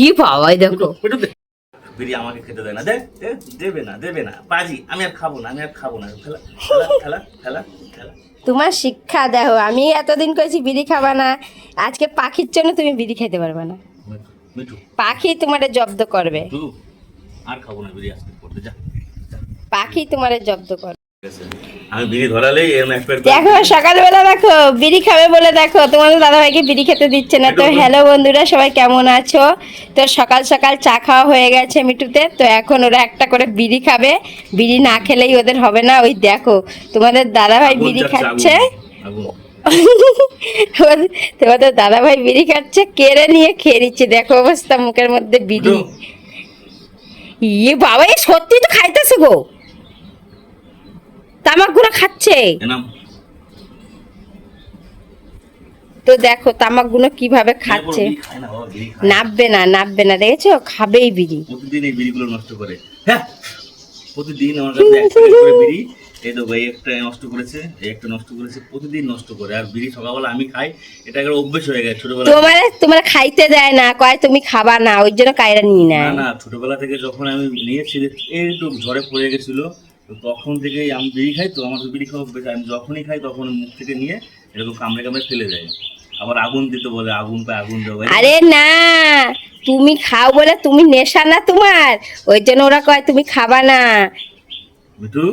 ই বাবা দেখো বিড়ি আমাকে খেতে দেয় না, দেবে না পাজি, আমি আর খাবো না খেলা খেলা খেলা খেলা। তোমার শিক্ষা দেখো, আমি এতদিন করেছি বিড়ি খাবা না, আজকে পাখির জন্য তুমি বিড়ি খেতে পারবে না। মিঠু পাখি তোমারে জব্দ করবে, তুই আর খাবো না বিড়ি, আসতে করতে যা। পাখি তোমারে জব্দ করবে। ঠিক আছে, আমি বিড়ি ধরালেই এরকম এক প্লেট দেখো সকালবেলা দেখো বিড়ি খাবে বলে দেখো তোমাদের দাদাভাইকে বিড়ি খেতে দিচ্ছে না। তো হ্যালো বন্ধুরা, সবাই কেমন আছো? তো সকাল সকাল চা খাওয়া হয়ে গেছে মিঠুতে, তো এখন ওরা একটা করে বিড়ি খাবে। বিড়ি না খেলেই ওদের হবে না। ওই দেখো তোমাদের দাদাভাই বিড়ি খাচ্ছে, তোমাদের দাদাভাই বিড়ি খাচ্ছে, কেড়ে নিয়ে খেয়ে নিচ্ছে। দেখো অবস্থা, মুখের মধ্যে বিড়ি। ইয়ে বাবা, এ সত্যি তো খাইতেছে গো, তামাক গুলো খাচ্ছে। তো দেখো তামাক গুলো কিভাবে খাচ্ছে। নাববে না দেখেছো, খাবেই বিড়ি। প্রতিদিন এই বিড়িগুলো নষ্ট করে, হ্যাঁ প্রতিদিন আমার কাছে এক প্যাকেট করে বিড়ি। এই তো ভাই একটা নষ্ট করেছে, এই একটা নষ্ট করেছে, প্রতিদিন নষ্ট করে। আর বিড়ি সকালবেলা আমি খাই, এটা একটা অভ্যেস হয়ে গেছে ছোটবেলা। তোমার খাইতে দেয় না, কয় তুমি খাবা না, ওই জন্য কায়রা নিয়ে না নেয়। না, ছোটবেলা থেকে যখন আমি নিয়েছি, একটু ঝড়ে পড়ে গেছিল, তো তখন থেকেই আমি বিড়ি খাই। তো আমার তো বিড়ি খাওয়া অভ্যেস, আমি যখনই খাই তখন মুখ থেকে নিয়ে এরকম কামড়ে কামড়ে ফেলে দেয়। আবার আগুন দিতে বলে, আগুন পায়, আগুন দেওয়া। আরে না, তুমি খাও বলে, তুমি নেশা না তোমার, ওই জন্য ওরা কয় তুমি খাবা না।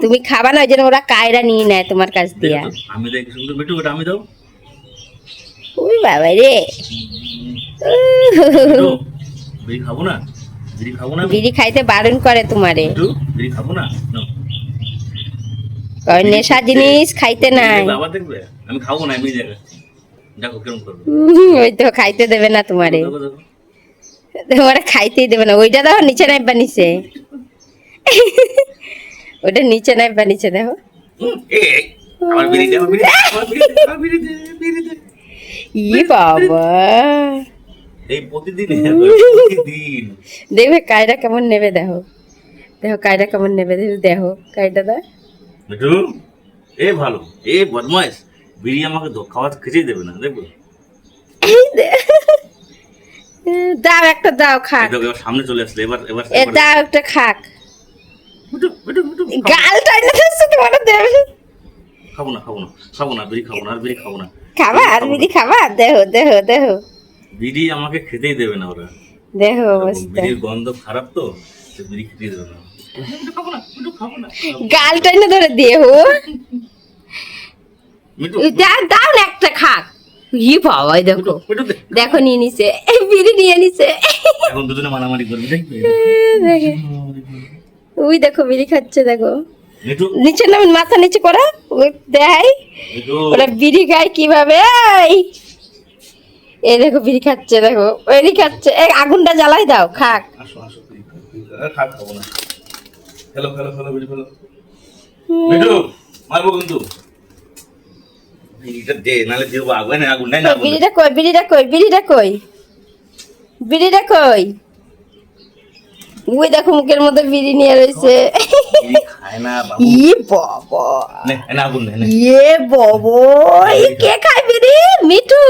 তুমি খাবা না, ওই জন্য ওরা কায়রা নিয়ে নেয় তোমার কাছ দিয়ে। আমি দেখি শুধু মিঠু, ওটা আমি দাও। ওই বাবা রে, বিড়ি খাবো না, বিড়ি খাবো না, বিড়ি খাইতে বারণ করে তোমারে। বিড়ি খাবো না, নেশা জিনিস খাইতে নাই। বাবা দেখবে আমি খাবো না, আমি দেখো কেমন করবো। ওই তো খাইতে দেবে না তোমারে, তোমারে খাইতেই দেবে না। ওইটা দেখো নিচে নাইবা নিচে, ওটা নিচে নাইবা নিচে দেখো। আমার বিড়ি দে, আমার বিড়ি দে, আমার বিড়ি দে, আমার বিড়ি দে, বিড়ি দে। ই বাবা, এই প্রতিদিন দেখবে কায়দা কেমন নেবে। দেখো দেখো কায়দা কেমন নেবে, দেখো কায়দা দা। মিঠু এ ভালো, এ বদমাইশ, বিড়ি আমাকে খাওয়া খেতেই দেবে না, দেখবো। দাও একটা, দাও খাক। সামনে চলে আসলে, এবার এবার দাও একটা খাক। মিঠু মিঠু মিঠু, গালটা এনে দিচ্ছে তোমার দেবে। খাবো না, খাবো না, খাবো না বিড়ি, খাবো না, আর বিড়ি খাবো না। খাবা আর বিড়ি খাবা, দেখো দেখো দেখো, বিড়ি আমাকে খেতেই দেবে না ওরা। দেখো অবস্থা, বিড়ির গন্ধ খারাপ, তো বিড়ি খেতেই দেবে না। গালটা এনে ধরে দিয়ে হো, দাও না একটা খাক। ই বাবা দেখো, দেখো নিয়ে নিছে, বিড়ি নিয়ে নিছে। এখন দুজনে মারামারি করবে, দেখবে। ওই দেখো বিড়ি খাচ্ছে, দেখো নিচে নাম, মাথা নিচে করা, দেখাই ওরা বিড়ি খায় কিভাবে। এই দেখো বিড়ি খাচ্ছে, দেখো বিড়ি খাচ্ছে। আগুনটা জ্বালাই দাও, খাক। আসো আসো, খাক, খাবো না। হ্যালো হ্যালো হ্যালো, বিড়ি ফেলো। মিঠু মারবো কিন্তু, বিড়িটা দে, নালে দিব আগুন, আগুন নাই না। বিড়িটা কই, বিড়িটা কই, বিড়িটা কই, বিড়িটা কই। ওই দেখো মুখের মধ্যে বিড়ি নিয়ে রয়েছে। খায় না বাবু। ই বাবা, নে আগুন নে, ইয়ে বাবা, কে খায় বিড়ি? মিঠু।